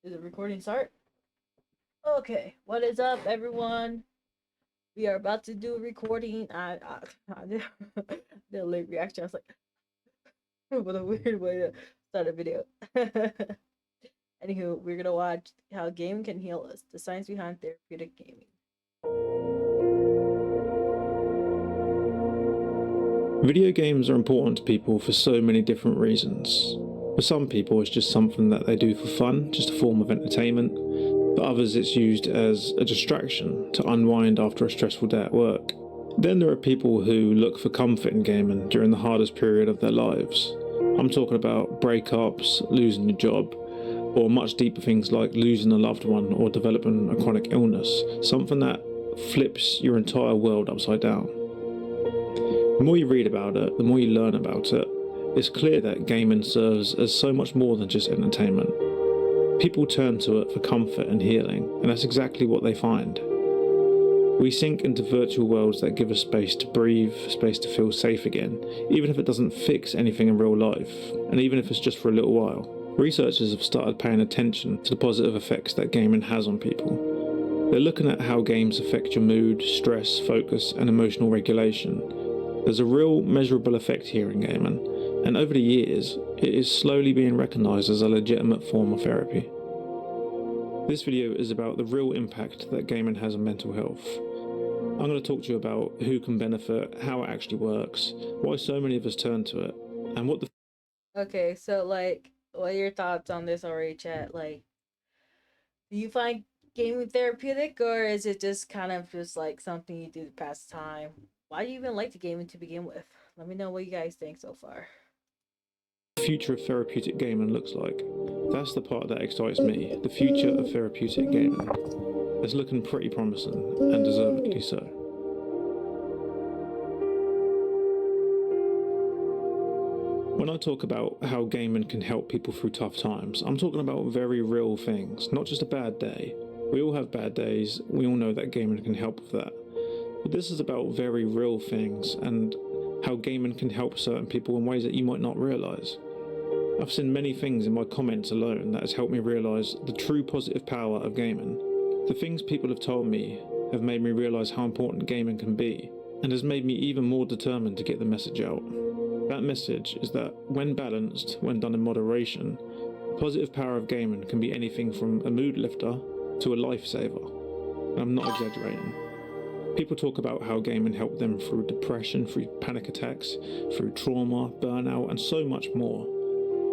Is the recording start? Okay, what is up, everyone? We are about to do a recording. I did a late reaction. I was like, what a weird way to start a video. Anywho, we're gonna watch how gaming can heal us, the science behind therapeutic gaming. Video games are important to people for so many different reasons. For some people, it's just something that they do for fun, just a form of entertainment. For others, it's used as a distraction to unwind after a stressful day at work. Then there are people who look for comfort in gaming during the hardest period of their lives. I'm talking about breakups, losing your job, or much deeper things like losing a loved one or developing a chronic illness, something that flips your entire world upside down. The more you read about it, the more you learn about it, it's clear that gaming serves as so much more than just entertainment. People turn to it for comfort and healing, and that's exactly what they find. We sink into virtual worlds that give us space to breathe, space to feel safe again, even if it doesn't fix anything in real life, and even if it's just for a little while. Researchers have started paying attention to the positive effects that gaming has on people. They're looking at how games affect your mood, stress, focus, and emotional regulation. There's a real measurable effect here in gaming, and over the years, it is slowly being recognised as a legitimate form of therapy. This video is about the real impact that gaming has on mental health. I'm going to talk to you about who can benefit, how it actually works, why so many of us turn to it, and what the Okay, so what are your thoughts on this already, chat? Do you find gaming therapeutic, or is it just kind of just like something you do to pass time? Why do you even like the gaming to begin with? Let me know what you guys think so far. future of therapeutic gaming looks like. That's the part that excites me, the future of therapeutic gaming. It's looking pretty promising, and deservedly so. When I talk about how gaming can help people through tough times, I'm talking about very real things, not just a bad day. We all have bad days, we all know that gaming can help with that. But this is about very real things and how gaming can help certain people in ways that you might not realise. I've seen many things in my comments alone that has helped me realise the true positive power of gaming. The things people have told me have made me realise how important gaming can be, and has made me even more determined to get the message out. That message is that when balanced, when done in moderation, the positive power of gaming can be anything from a mood lifter to a lifesaver. And I'm not exaggerating. People talk about how gaming helped them through depression, through panic attacks, through trauma, burnout, and so much more.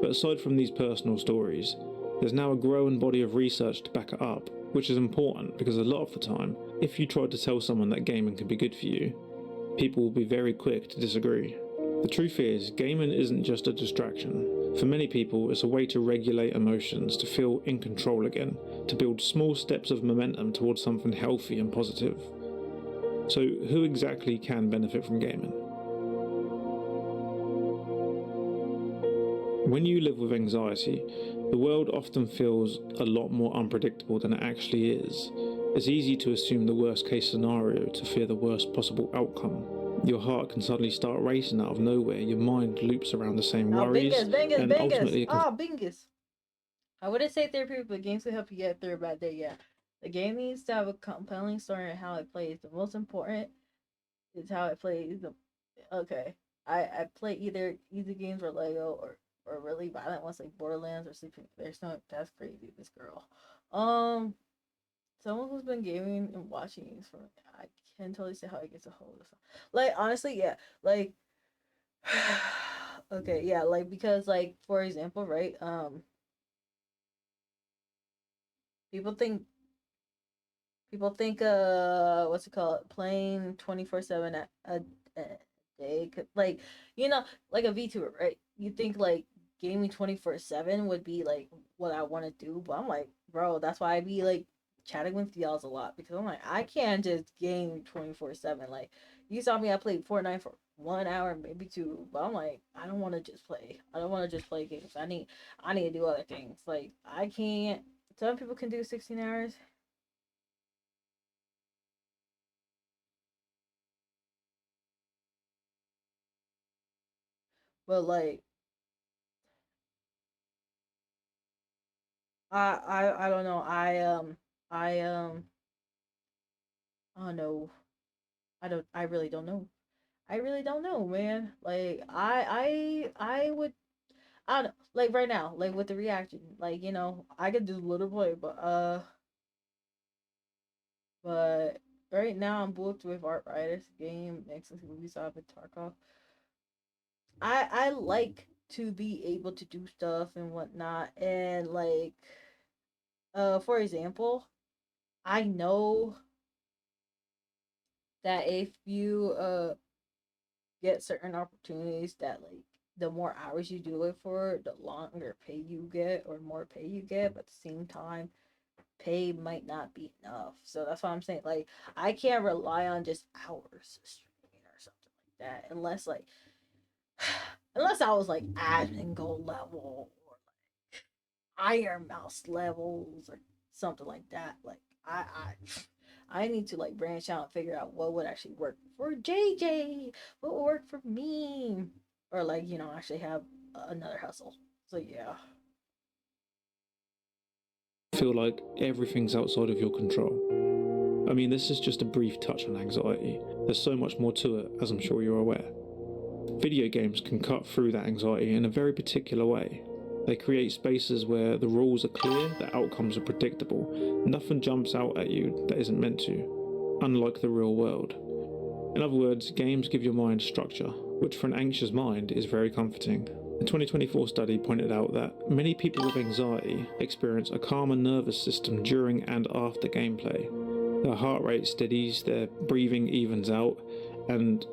But aside from these personal stories, there's now a growing body of research to back it up, which is important because a lot of the time, if you try to tell someone that gaming can be good for you, people will be very quick to disagree. The truth is, gaming isn't just a distraction. For many people, it's a way to regulate emotions, to feel in control again, to build small steps of momentum towards something healthy and positive. So, who exactly can benefit from gaming? When you live with anxiety, the world often feels a lot more unpredictable than it actually is. It's easy to assume the worst case scenario, to fear the worst possible outcome. Your heart can suddenly start racing out of nowhere, your mind loops around the same Oh, worries, and bingus. ultimately it can Oh, bingus. I wouldn't say therapy, but games can help you get through a bad day. Yeah, the game needs to have a compelling story and how it plays. The most important is how it plays. Okay, I play either easy games or Lego or really violent ones like Borderlands or Sleeping. There's no that's crazy. This girl, um, someone who's been gaming and watching these for I can totally see how it gets a hold of. Like honestly, yeah, like. Okay, yeah, like because like for example, right? People think what's it called, playing 24/7 a day could, like, you know, like a VTuber, right? You think like gaming 24/7 would be like what I want to do, but I'm like, bro, that's why I be like chatting with y'all a lot, because I'm like, I can't just game 24/7. Like, you saw me, I played Fortnite for 1 hour, maybe two, but I'm like, I don't want to just play. I don't want to just play games. I need to do other things. Like, I can't. Some people can do 16 hours. But like, I don't know. I I don't know. I really don't know. I really don't know, man. Like I would I don't know. Like right now, like with the reaction, like I could do little play, but right now I'm booked with arthritis game next week Ubisoft and Tarkov. I like to be able to do stuff and whatnot, and like for example, I know that if you get certain opportunities that like the more hours you do it for, the longer pay you get or more pay you get, but at the same time pay might not be enough. So that's why I'm saying like I can't rely on just hours of streaming or something like that unless like unless I was like admin gold level or Iron Mouse levels or something like that. Like I need to like branch out and figure out what would actually work for JJ, what would work for me, or like actually have another hustle. So yeah. Feel like everything's outside of your control. I mean, this is just a brief touch on anxiety. There's so much more to it, as I'm sure you're aware. Video games can cut through that anxiety in a very particular way. They create spaces where the rules are clear, the outcomes are predictable, nothing jumps out at you that isn't meant to, unlike the real world. In other words, games give your mind structure, which for an anxious mind is very comforting. A 2024 study pointed out that many people with anxiety experience a calmer nervous system during and after gameplay. Their heart rate steadies, their breathing evens out, and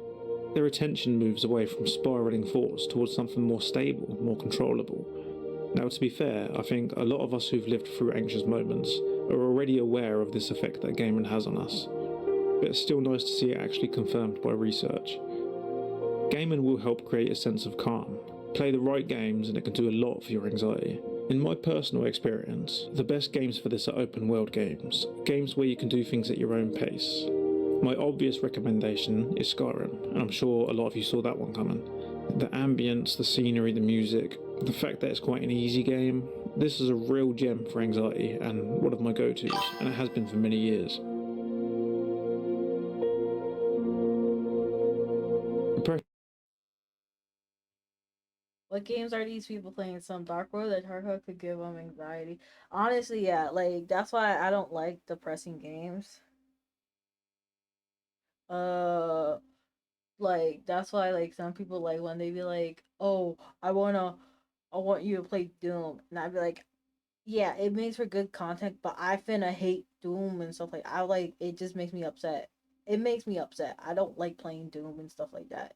their attention moves away from spiraling thoughts towards something more stable, more controllable. Now, to be fair, I think a lot of us who've lived through anxious moments are already aware of this effect that gaming has on us, but it's still nice to see it actually confirmed by research. Gaming will help create a sense of calm. Play the right games and it can do a lot for your anxiety. In my personal experience, the best games for this are open world games, games where you can do things at your own pace. My obvious recommendation is Skyrim, and I'm sure a lot of you saw that one coming. The ambience, the scenery, the music, the fact that it's quite an easy game, this is a real gem for anxiety and one of my go-tos, and it has been for many years. What games are these people playing? Some Dark World that Tarkov could give them anxiety. Honestly, yeah, like that's why I don't like depressing games. Uh, like that's why like some people like when they be like, "Oh, I want you to play Doom," and I'd be like, "Yeah, it makes for good content, but I finna hate Doom and stuff like I like it. Just makes me upset. It makes me upset. I don't like playing Doom and stuff like that."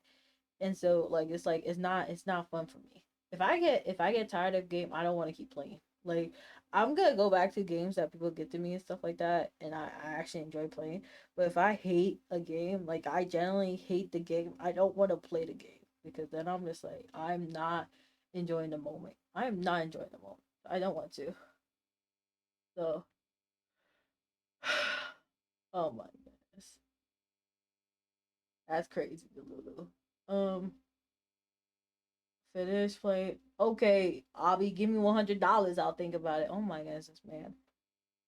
And so like it's not fun for me. If I get tired of game, I don't want to keep playing. Like I'm gonna go back to games that people get to me and stuff like that, and I actually enjoy playing. But if I hate a game, like I generally hate the game, I don't want to play the game because then I'm just like I'm not enjoying the moment. I am not enjoying the moment. I don't want to. So, oh my goodness, that's crazy, Lulu. Um, Finish play. Okay, Abby, give me $100. I'll think about it. Oh my goodness, man.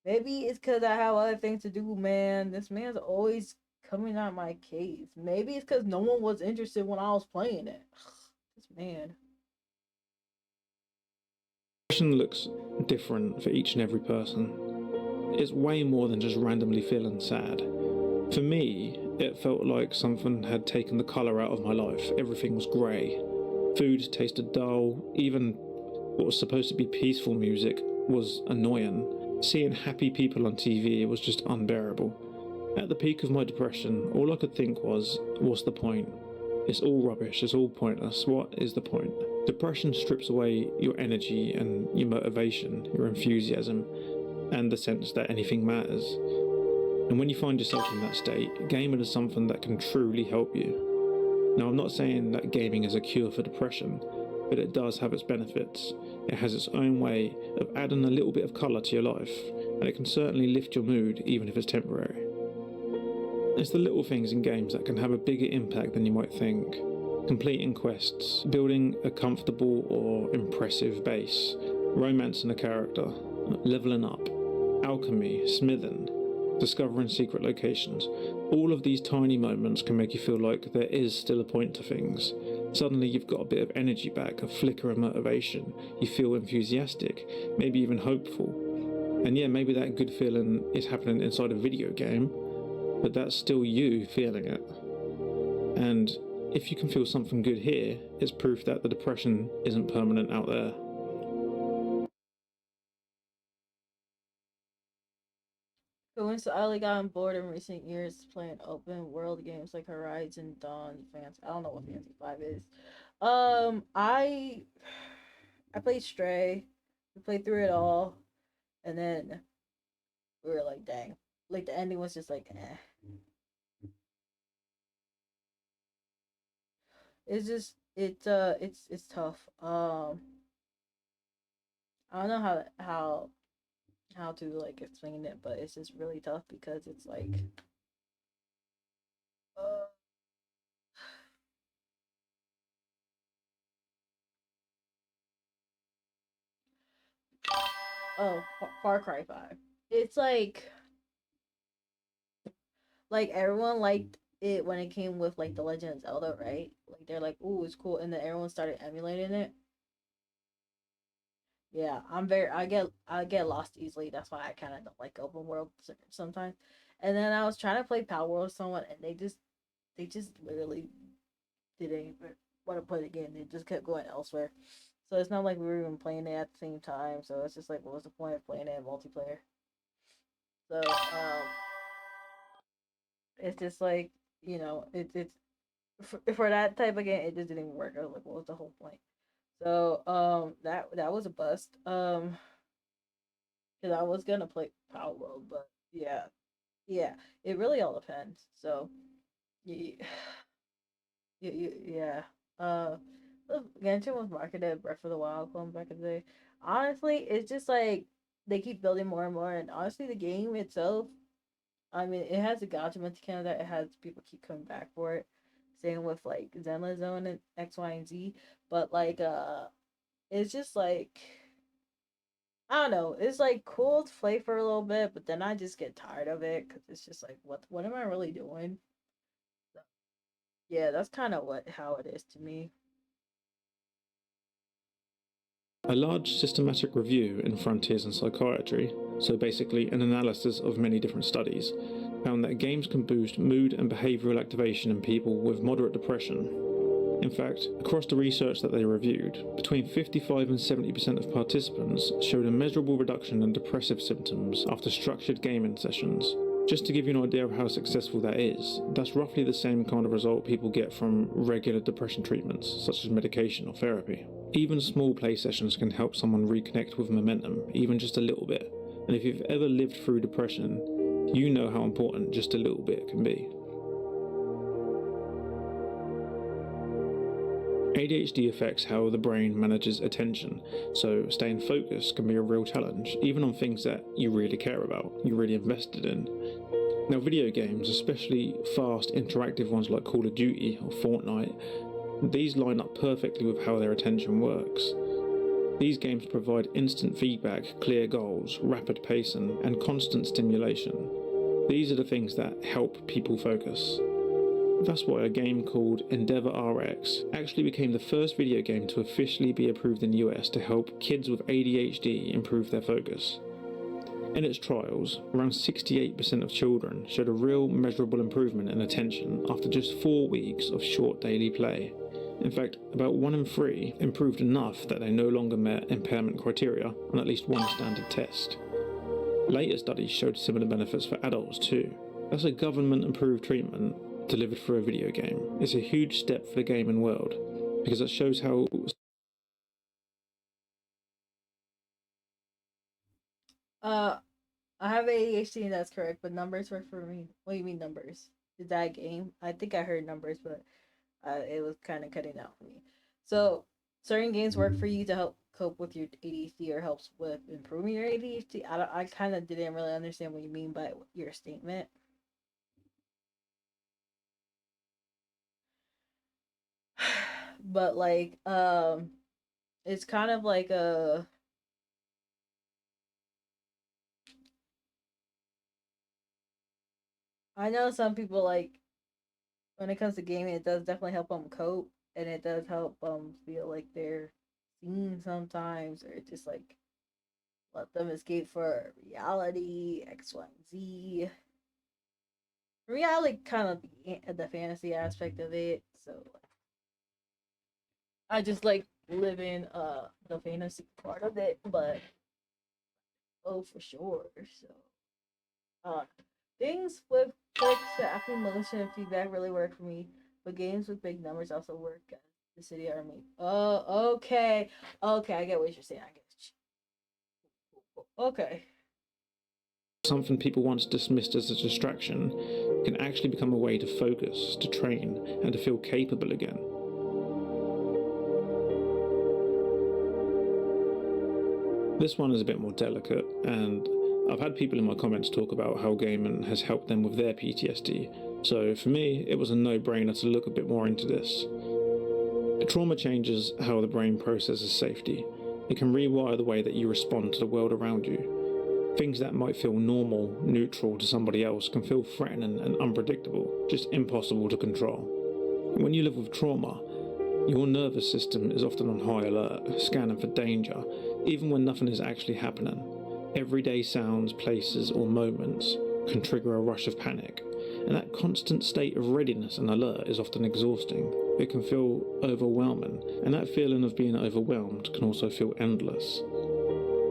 Maybe it's because I have other things to do, man. This man's always coming at my case. Maybe it's because no one was interested when I was playing it. This man. Depression looks different for each and every person. It's way more than just randomly feeling sad. For me, it felt like something had taken the colour out of my life. Everything was grey. Food tasted dull. Even what was supposed to be peaceful music was annoying. Seeing happy people on TV was just unbearable. At the peak of my depression, all I could think was, what's the point? It's all rubbish, it's all pointless. What is the point? Depression strips away your energy and your motivation, your enthusiasm, and the sense that anything matters. And when you find yourself in that state, gaming is something that can truly help you. Now, I'm not saying that gaming is a cure for depression, but it does have its benefits. It has its own way of adding a little bit of colour to your life, and it can certainly lift your mood even if it's temporary. It's the little things in games that can have a bigger impact than you might think. Completing quests, building a comfortable or impressive base, romancing a character, leveling up, alchemy, smithing, discovering secret locations. All of these tiny moments can make you feel like there is still a point to things. Suddenly you've got a bit of energy back, a flicker of motivation. You feel enthusiastic, maybe even hopeful. And yeah, maybe that good feeling is happening inside a video game, but that's still you feeling it. And if you can feel something good here, it's proof that the depression isn't permanent out there. Coincidentally, gotten bored in recent years playing open world games like Horizon Dawn Fantasy. I don't know what Fantasy 5 is. I played Stray. We played through it all, and then we were like, dang, like the ending was just like, eh. It's just it's tough. I don't know how to like explain it, but it's just really tough because it's like uh oh, Far Cry 5. It's like everyone liked it when it came with like the Legend of Zelda, right? Like they're like, "Ooh, it's cool," and then everyone started emulating it. Yeah, I get lost easily. That's why I kind of don't like open world sometimes. And then I was trying to play Power World with someone, and they just literally didn't even want to play the game. They just kept going elsewhere. So it's not like we were even playing it at the same time. So it's just like, what was the point of playing it in multiplayer? So it's just like it's for that type of game, it just didn't work. I was like, what was the whole point? So that was a bust. Because I was gonna play Power World, but yeah, yeah, it really all depends. So yeah, yeah. Uh, Genshin was marketed Breath of the Wild clone back in the day. Honestly, it's just like they keep building more and more, and honestly, the game itself, I mean, it has a gotcha mechanic that it has people keep coming back for it. Same with like Zenless Zone and X, Y, and Z. But like it's just like I don't know. It's like cool to play for a little bit, but then I just get tired of it because it's just like what am I really doing? So, yeah, that's kind of what how it is to me. A large systematic review in Frontiers in Psychiatry, so basically an analysis of many different studies, found that games can boost mood and behavioural activation in people with moderate depression. In fact, across the research that they reviewed, between 55 and 70% of participants showed a measurable reduction in depressive symptoms after structured gaming sessions. Just to give you an idea of how successful that is, that's roughly the same kind of result people get from regular depression treatments, such as medication or therapy. Even small play sessions can help someone reconnect with momentum, even just a little bit. And if you've ever lived through depression, you know how important just a little bit can be. ADHD affects how the brain manages attention, so staying focused can be a real challenge, even on things that you really care about, you're really invested in. Now, video games, especially fast, interactive ones like Call of Duty or Fortnite, these line up perfectly with how their attention works. These games provide instant feedback, clear goals, rapid pacing, and constant stimulation. These are the things that help people focus. That's why a game called Endeavor RX actually became the first video game to officially be approved in the US to help kids with ADHD improve their focus. In its trials, around 68% of children showed a real measurable improvement in attention after just 4 weeks of short daily play. In fact, about 1 in 3 improved enough that they no longer met impairment criteria on at least one standard test. Later studies showed similar benefits for adults too. That's a government-approved treatment delivered through a video game. It's a huge step for the gaming world, because it shows how... Uh, I have ADHD, and that's correct, but numbers work for me. What do you mean numbers? Is that a game? I think I heard numbers, but it was kind of cutting out for me. So, certain games work for you to help cope with your ADHD or helps with improving your ADHD. I kind of didn't really understand what you mean by your statement. But like it's kind of like a I know some people like when it comes to gaming, it does definitely help them cope, and it does help them feel like they're seen sometimes, or just like let them escape for reality, X, Y, and Z. For me, I like kind of the fantasy aspect of it, so I just like living the fantasy part of it, but oh for sure. So uh things with quick snapping motion and feedback really work for me, but games with big numbers also work as the city army. Oh, okay. Okay, I get what you're saying. I get you. Okay. Something people once dismissed as a distraction can actually become a way to focus, to train, and to feel capable again. This one is a bit more delicate, and I've had people in my comments talk about how gaming has helped them with their PTSD, so for me, it was a no-brainer to look a bit more into this. Trauma changes how the brain processes safety. It can rewire the way that you respond to the world around you. Things that might feel normal, neutral to somebody else can feel threatening and unpredictable, just impossible to control. When you live with trauma, your nervous system is often on high alert, scanning for danger, even when nothing is actually happening. Everyday sounds, places, or moments can trigger a rush of panic, and that constant state of readiness and alert is often exhausting. It can feel overwhelming, and that feeling of being overwhelmed can also feel endless.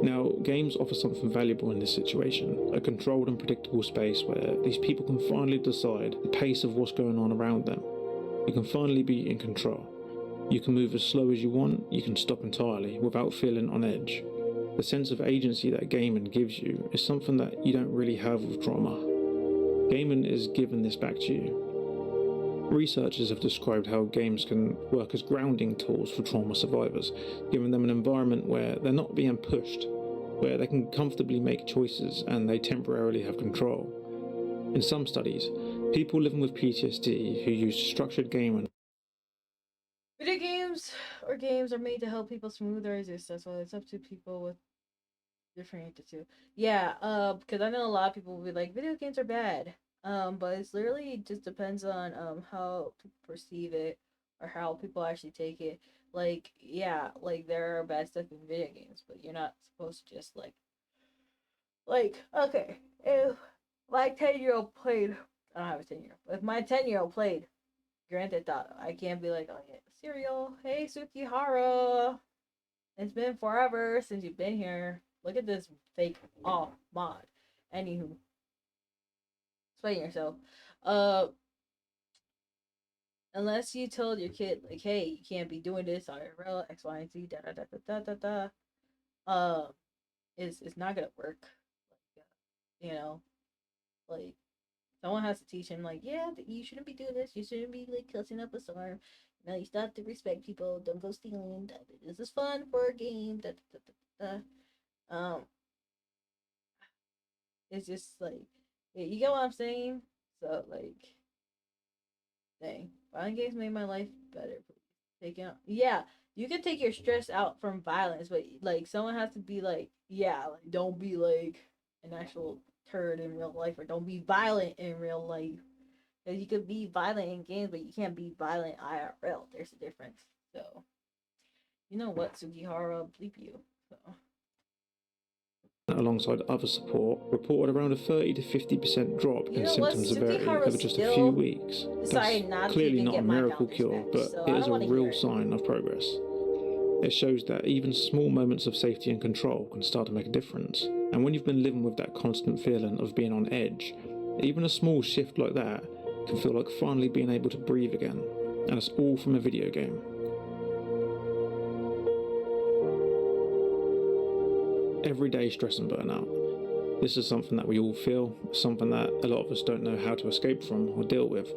Now, games offer something valuable in this situation, a controlled and predictable space where these people can finally decide the pace of what's going on around them. You can finally be in control. You can move as slow as you want, you can stop entirely without feeling on edge. The sense of agency that gaming gives you is something that you don't really have with trauma. Gaming is giving this back to you. Researchers have described how games can work as grounding tools for trauma survivors, giving them an environment where they're not being pushed, where they can comfortably make choices and they temporarily have control. In some studies, people living with PTSD who use structured gaming. Video games or games are made to help people smooth or resist. That's why it's up to people with different attitude. Yeah, because I know a lot of people will be like, video games are bad. But it's literally just depends on how people perceive it or how people actually take it. Like, yeah, like there are bad stuff in video games, but you're not supposed to just like okay, if my 10-year-old played, I don't have a 10-year-old, but if my 10-year-old played Grand Theft Auto, I can't be like, oh yeah, cereal, hey Sukihara, it's been forever since you've been here. Look at this fake off mod. Anywho, explain yourself. Uh, unless you told your kid like, hey, you can't be doing this IRL, X, Y, and Z, da da da da da da da. Uh, it's not gonna work. Like, you know, like someone has to teach him like, yeah, you shouldn't be doing this. You shouldn't be like cussing up a storm. You know, you start to respect people. Don't go stealing. This is fun for a game. Da, da, da, da, da. It's just like, yeah, you get what I'm saying? So like, dang, violent games made my life better. Taking out, yeah, you can take your stress out from violence, but like someone has to be like, yeah, like, don't be like an actual turd in real life, or don't be violent in real life. Because you could be violent in games, but you can't be violent IRL. There's a difference. So, you know what, Sugihara, bleep you. So. Alongside other support, reported around a 30 to 50% drop in symptom severity over just a few weeks. That's clearly not a miracle cure, but it is a real sign of progress. It shows that even small moments of safety and control can start to make a difference. And when you've been living with that constant feeling of being on edge, even a small shift like that can feel like finally being able to breathe again. And it's all from a video game. Everyday stress and burnout. This is something that we all feel, something that a lot of us don't know how to escape from or deal with.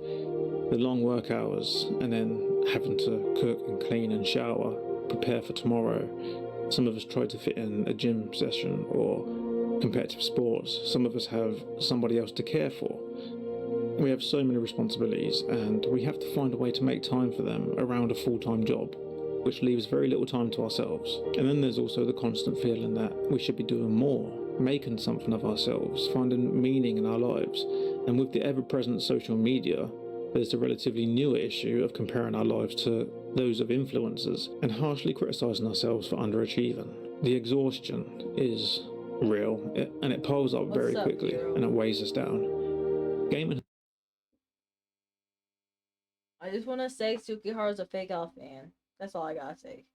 The long work hours, and then having to cook and clean and shower, prepare for tomorrow. Some of us try to fit in a gym session or competitive sports. Some of us have somebody else to care for. We have so many responsibilities, and we have to find a way to make time for them around a full-time job, which leaves very little time to ourselves. And then there's also the constant feeling that we should be doing more, making something of ourselves, finding meaning in our lives. And with the ever-present social media, there's the relatively newer issue of comparing our lives to those of influencers and harshly criticising ourselves for underachieving. The exhaustion is real, and it piles up very quickly, and it weighs us down. Gaming. I just want to say Sukiharu's a fake elf man. That's all I gotta say.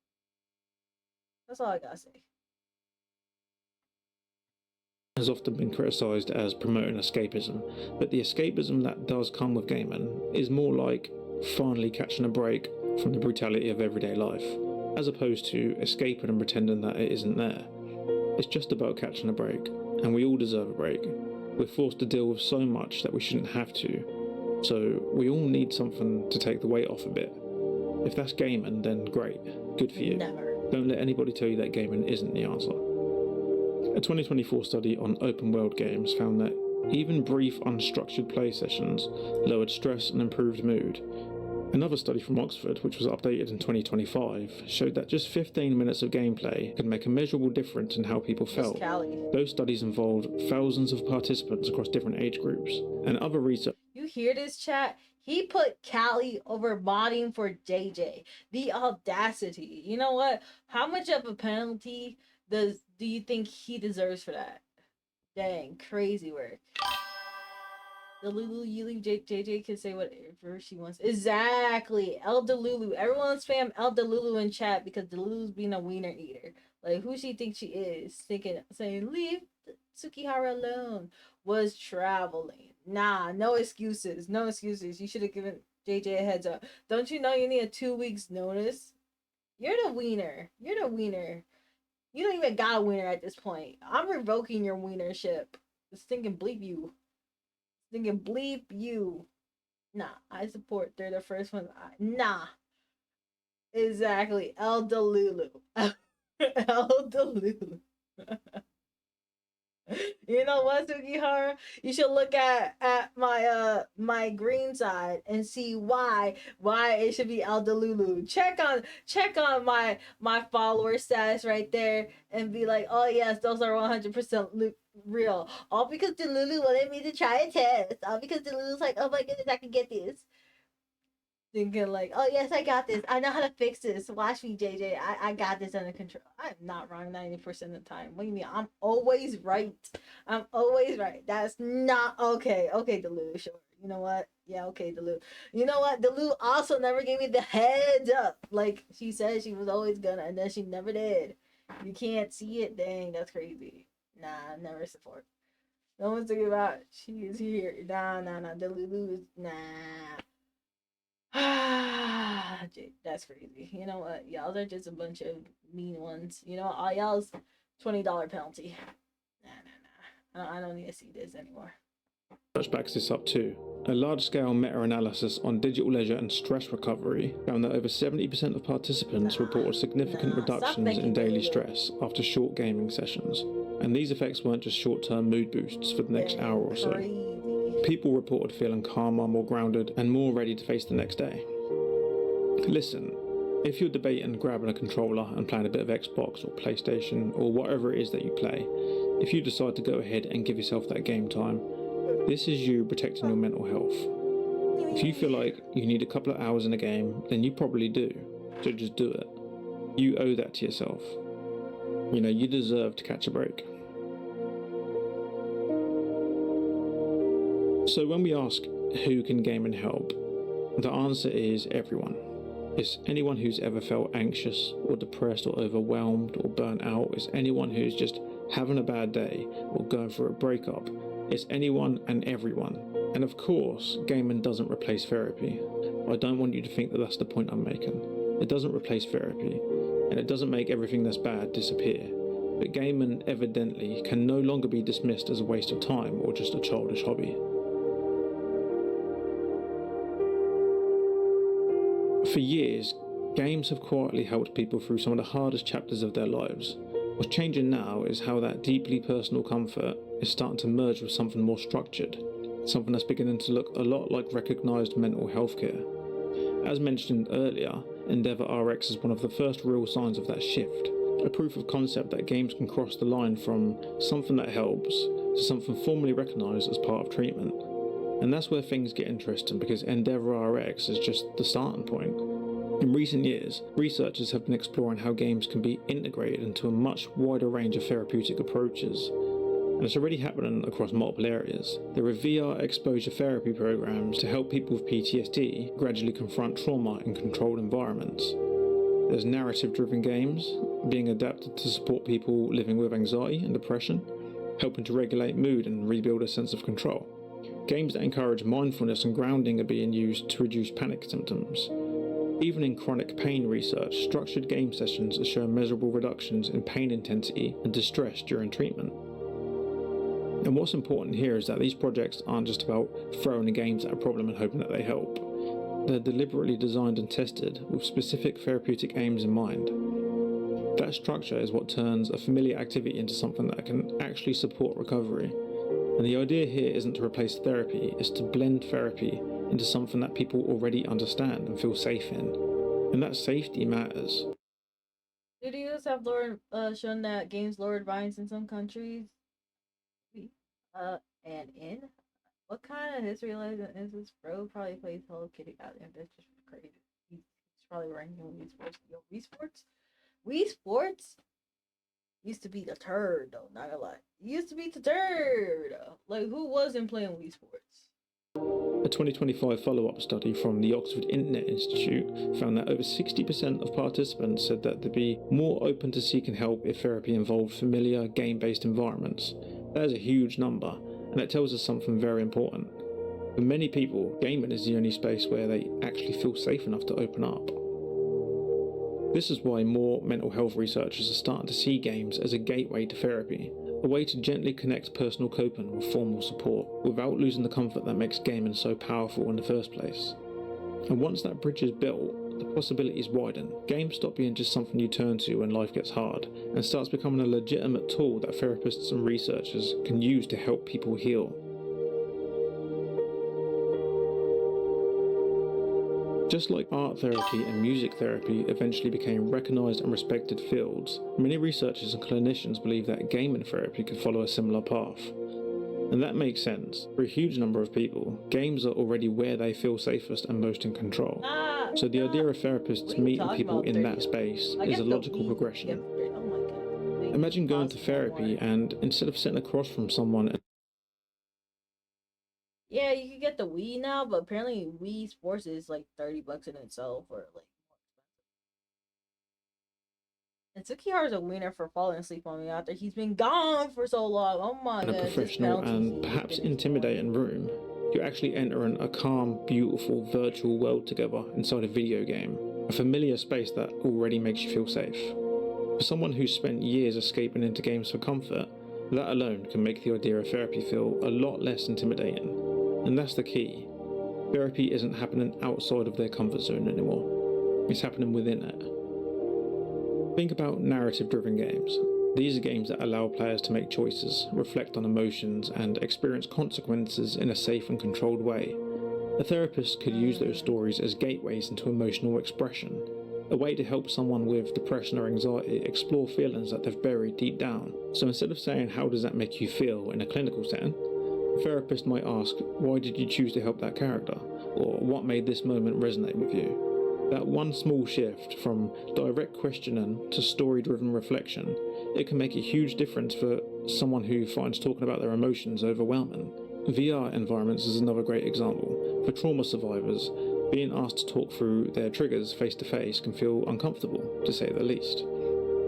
That's all I gotta say. Has often been criticised as promoting escapism, but the escapism that does come with gaming is more like finally catching a break from the brutality of everyday life, as opposed to escaping and pretending that it isn't there. It's just about catching a break, and we all deserve a break. We're forced to deal with so much that we shouldn't have to, so we all need something to take the weight off a bit. If that's gaming, then great, good for you. Never. Don't let anybody tell you that gaming isn't the answer. A 2024 study on open world games found that even brief unstructured play sessions lowered stress and improved mood. Another study from Oxford, which was updated in 2025, showed that just 15 minutes of gameplay could make a measurable difference in how people felt. Those studies involved thousands of participants across different age groups, and other research. You hear this, chat? He put Callie over modding for JJ. The audacity. You know what? How much of a penalty do you think he deserves for that? Dang, crazy work. The Lulu, you leave JJ can say whatever she wants. Exactly. El Delulu. Everyone spam El Delulu in chat because Delulu's being a wiener eater. Like, who she thinks she is? Saying, leave Tsukihara alone. Was traveling. Nah, no excuses. No excuses. You should have given JJ a heads up. Don't you know you need a 2 weeks notice? You're the wiener. You're the wiener. You don't even got a wiener at this point. I'm revoking your wienership. Just thinking bleep you. Thinking bleep you. Nah, I support. They're the first ones. Nah. Exactly. El Delulu. El Delulu. You know what, Sugihara? You should look at my my green side and see why it should be El Delulu. Check on my follower status right there and be like, oh yes, those are 100% real. All because Delulu wanted me to try a test. All because Delulu's like, oh my goodness, I can get this. Thinking like, oh yes, I got this. I know how to fix this. Watch me, JJ. I got this under control. I'm not wrong 90% of the time. What do you mean? I'm always right. I'm always right. That's not okay. Okay, Delu, sure. You know what? Yeah, okay, Delu. You know what? Delu also never gave me the heads up. Like she said she was always gonna, and then she never did. You can't see it. Dang, that's crazy. Nah, never support. No one's thinking about she is here. Nah. Delu is nah. That's crazy. You know what? Y'all are just a bunch of mean ones. You know what? All y'all's $20 penalty. Nah. I don't need to see this anymore. Research backs this up too. A large-scale meta-analysis on digital leisure and stress recovery found that over 70% of participants reported significant reductions in daily stress after short gaming sessions. And these effects weren't just short-term mood boosts for the next hour or so. People reported feeling calmer, more grounded, and more ready to face the next day. Listen, if you're debating grabbing a controller and playing a bit of Xbox or PlayStation or whatever it is that you play, if you decide to go ahead and give yourself that game time, this is you protecting your mental health. If you feel like you need a couple of hours in a game, then you probably do, so just do it. You owe that to yourself. You know, you deserve to catch a break. So when we ask who can game and help, the answer is everyone. It's anyone who's ever felt anxious or depressed or overwhelmed or burnt out. It's anyone who's just having a bad day or going through a breakup. It's anyone and everyone. And of course, gaming doesn't replace therapy. I don't want you to think that that's the point I'm making. It doesn't replace therapy, and it doesn't make everything that's bad disappear. But gaming evidently can no longer be dismissed as a waste of time or just a childish hobby. For years, games have quietly helped people through some of the hardest chapters of their lives. What's changing now is how that deeply personal comfort is starting to merge with something more structured, something that's beginning to look a lot like recognised mental health care. As mentioned earlier, Endeavour RX is one of the first real signs of that shift. a proof of concept that games can cross the line from something that helps to something formally recognised as part of treatment. And that's where things get interesting, because EndeavorRx is just the starting point. In recent years, researchers have been exploring how games can be integrated into a much wider range of therapeutic approaches. And it's already happening across multiple areas. There are VR exposure therapy programs to help people with PTSD gradually confront trauma in controlled environments. There's narrative-driven games being adapted to support people living with anxiety and depression, helping to regulate mood and rebuild a sense of control. Games that encourage mindfulness and grounding are being used to reduce panic symptoms. Even in chronic pain research, structured game sessions are showing measurable reductions in pain intensity and distress during treatment. And what's important here is that these projects aren't just about throwing the games at a problem and hoping that they help. They're deliberately designed and tested with specific therapeutic aims in mind. That structure is what turns a familiar activity into something that can actually support recovery. And the idea here isn't to replace therapy, it's to blend therapy into something that people already understand and feel safe in. And that safety matters. Studios have shown that games lowered violence in some countries. And in what kind of history lesson is this? Bro probably plays Hello Kitty out and that's just crazy. He's probably ranking Wii Sports. Yo, Wii Sports used to be the turd though, not gonna lie. Used to be the turd. Like, who wasn't playing Wii Sports? A 2025 follow-up study from the Oxford Internet Institute found that over 60% of participants said that they'd be more open to seeking help if therapy involved familiar, game-based environments. That is a huge number, and it tells us something very important. For many people, gaming is the only space where they actually feel safe enough to open up. This is why more mental health researchers are starting to see games as a gateway to therapy, a way to gently connect personal coping with formal support without losing the comfort that makes gaming so powerful in the first place. And once that bridge is built, the possibilities widen. Games stop being just something you turn to when life gets hard, and starts becoming a legitimate tool that therapists and researchers can use to help people heal. Just like art therapy and music therapy eventually became recognised and respected fields, many researchers and clinicians believe that gaming therapy could follow a similar path. And that makes sense. For a huge number of people, games are already where they feel safest and most in control. So the idea of therapists meeting people in that space is a logical progression. Imagine going to therapy and instead of sitting across from someone. Yeah, you can get the Wii now, but apparently Wii Sports is like $30 in itself, or like more expensive. And Tsukihara's a winner for falling asleep on me after he's been gone for so long. Oh my god. In a professional and perhaps intimidating room, you're actually entering a calm, beautiful virtual world together inside a video game, a familiar space that already makes you feel safe. For someone who's spent years escaping into games for comfort, that alone can make the idea of therapy feel a lot less intimidating. And that's the key. Therapy isn't happening outside of their comfort zone anymore. It's happening within it. Think about narrative-driven games. These are games that allow players to make choices, reflect on emotions, and experience consequences in a safe and controlled way. A therapist could use those stories as gateways into emotional expression, a way to help someone with depression or anxiety explore feelings that they've buried deep down. So instead of saying, "How does that make you feel?" in a clinical setting, a therapist might ask, "Why did you choose to help that character?" Or "What made this moment resonate with you?" That one small shift from direct questioning to story-driven reflection, it can make a huge difference for someone who finds talking about their emotions overwhelming. VR environments is another great example. For trauma survivors, being asked to talk through their triggers face-to-face can feel uncomfortable, to say the least.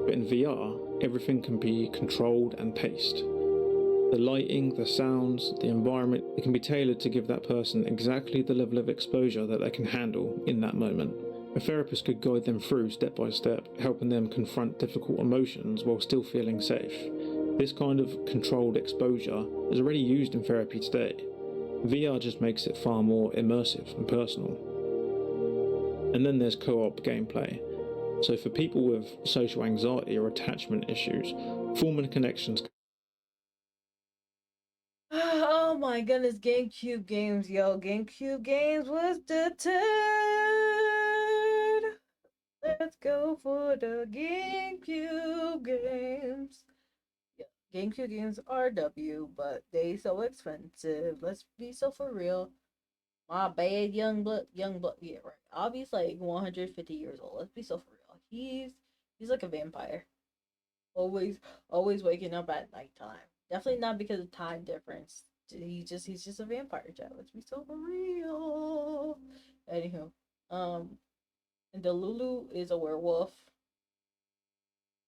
But in VR, everything can be controlled and paced. The lighting, the sounds, the environment, it can be tailored to give that person exactly the level of exposure that they can handle in that moment. A therapist could guide them through step by step, helping them confront difficult emotions while still feeling safe. This kind of controlled exposure is already used in therapy today. VR just makes it far more immersive and personal. And then there's co-op gameplay. So for people with social anxiety or attachment issues, forming connections. Oh my goodness, GameCube games, yo. GameCube games was the turd. Let's go for the GameCube games. Yeah, GameCube games are W, but they so expensive. Let's be so for real. My bad, young blood. Yeah, right. Obviously, like 150 years old. Let's be so for real. He's like a vampire. Always, always waking up at nighttime. Definitely not because of time difference. He's just a vampire, chat. Let's be so for real. Anywho, um, and the Lulu is a werewolf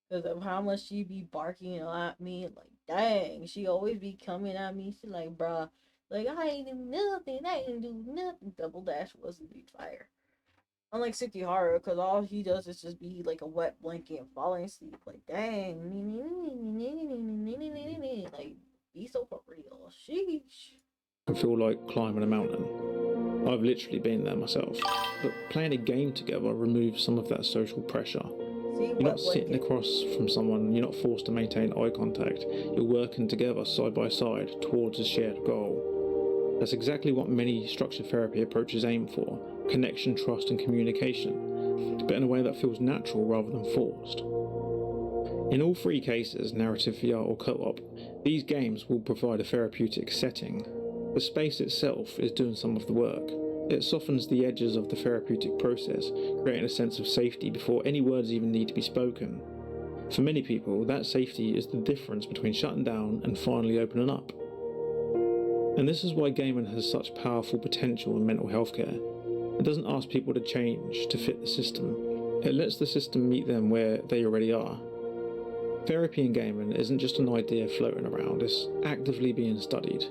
because of how much she be barking at me. Like, dang, she always be coming at me. She like, bruh, like I ain't do nothing. I ain't do nothing. Double dash was indeed fire. Unlike Sukihara, because all he does is just be like a wet blanket and falling asleep. Like, dang. Like, be so for real. Sheesh. I feel like climbing a mountain. I've literally been there myself. But playing a game together removes some of that social pressure. See, You're not sitting across from someone, you're not forced to maintain eye contact. You're working together side by side towards a shared goal. That's exactly what many structured therapy approaches aim for: connection, trust, and communication, but in a way that feels natural rather than forced. In all three cases, narrative, VR, or co-op, these games will provide a therapeutic setting. The space itself is doing some of the work. It softens the edges of the therapeutic process, creating a sense of safety before any words even need to be spoken. For many people, that safety is the difference between shutting down and finally opening up. And this is why gaming has such powerful potential in mental health care. It doesn't ask people to change to fit the system. It lets the system meet them where they already are. Therapy in gaming isn't just an idea floating around, it's actively being studied.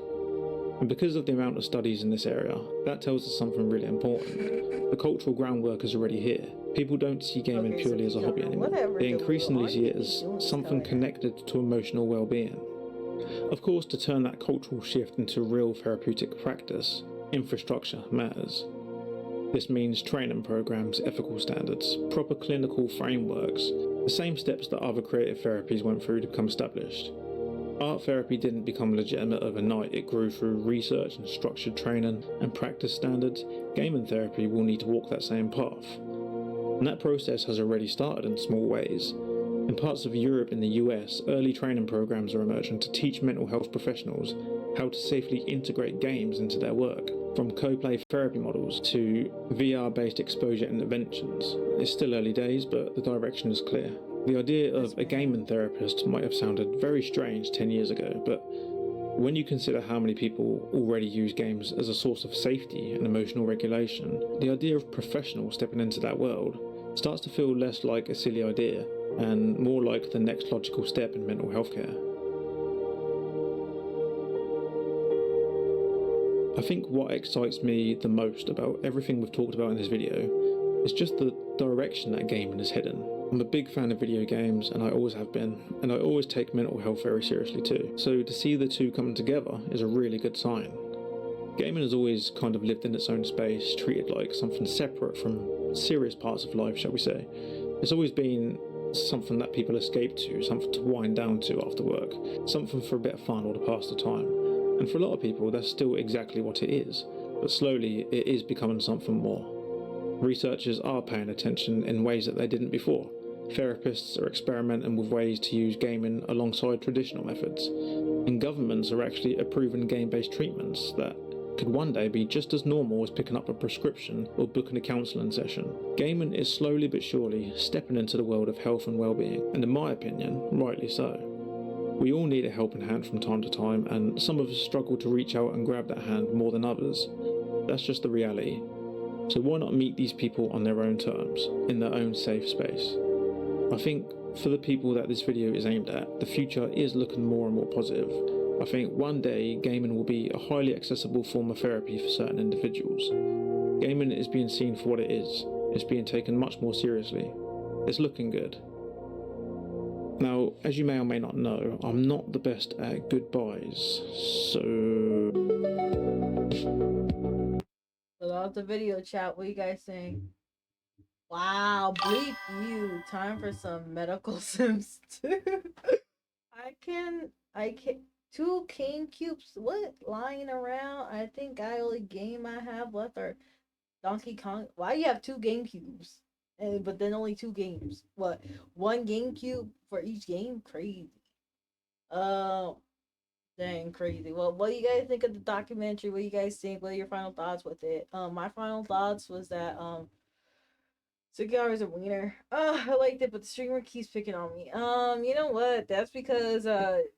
And because of the amount of studies in this area, that tells us something really important. The cultural groundwork is already here. People don't see gaming purely as a hobby anymore. They increasingly see it as something connected to emotional well-being. Of course, to turn that cultural shift into real therapeutic practice, infrastructure matters. This means training programs, ethical standards, proper clinical frameworks, the same steps that other creative therapies went through to become established. Art therapy didn't become legitimate overnight, it grew through research and structured training and practice standards. Gaming therapy will need to walk that same path. And that process has already started in small ways. In parts of Europe and the US, early training programs are emerging to teach mental health professionals how to safely integrate games into their work, from co-play therapy models to VR-based exposure interventions. It's still early days, but the direction is clear. The idea of a gaming therapist might have sounded very strange 10 years ago, but when you consider how many people already use games as a source of safety and emotional regulation, the idea of professionals stepping into that world starts to feel less like a silly idea and more like the next logical step in mental health care. I think what excites me the most about everything we've talked about in this video is just the direction that gaming is heading. I'm a big fan of video games, and I always have been, and I always take mental health very seriously too. So to see the two coming together is a really good sign. Gaming has always kind of lived in its own space, treated like something separate from serious parts of life, shall we say. It's always been something that people escape to, something to wind down to after work, something for a bit of fun or to pass the time. And for a lot of people, that's still exactly what it is, but slowly it is becoming something more. Researchers are paying attention in ways that they didn't before. Therapists are experimenting with ways to use gaming alongside traditional methods, and governments are actually approving game-based treatments that could one day be just as normal as picking up a prescription or booking a counselling session. Gaming is slowly but surely stepping into the world of health and well-being, and in my opinion, rightly so. We all need a helping hand from time to time, and some of us struggle to reach out and grab that hand more than others. That's just the reality. So why not meet these people on their own terms, in their own safe space? I think for the people that this video is aimed at, the future is looking more and more positive. I think one day gaming will be a highly accessible form of therapy for certain individuals. Gaming is being seen for what it is. It's being taken much more seriously. It's looking good. Now, as you may or may not know, I'm not the best at goodbyes, so that was the video, chat. What you guys saying? Wow, bleep you. Time for some medical sims too. I can, two king cubes, what? Lying around? I think I only game I have left are Donkey Kong. Why you have two game cubes? and but then only 2 games. What, one GameCube for each game? Crazy. Uh, Dang, crazy. Well, what do you guys think of the documentary? What do you guys think? What are your final thoughts with it? My final thoughts was that 6 hours a wiener. I liked it, but the streamer keeps picking on me. You know what? That's because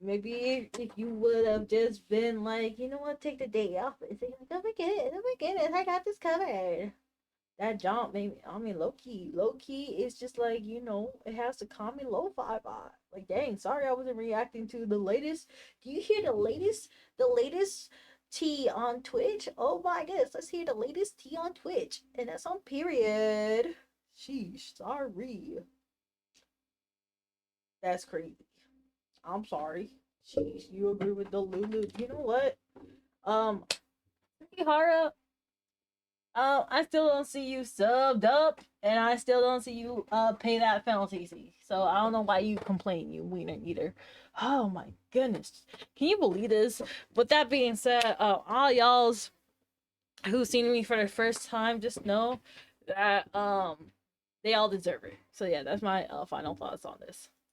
maybe if you would have just been like, you know what, take the day off and say like, oh my goodness, oh my goodness, I got this covered. That jump made me, I mean, low key, it's just like, it has the calm me lo-fi vibe. Like, dang, sorry I wasn't reacting to the latest. Do you hear the latest tea on Twitch? Oh my goodness, let's hear the latest tea on Twitch. And that's on period. Sheesh, sorry. That's crazy. I'm sorry. Sheesh, you agree with the Lulu. You know what? Um, Hara, I still don't see you subbed up, and I still don't see you pay that penalty fee. So I don't know why you complain, you wiener eater. Oh my goodness, can you believe this? With that being said, all y'all's who seen me for the first time, just know that they all deserve it. So yeah, that's my final thoughts on this.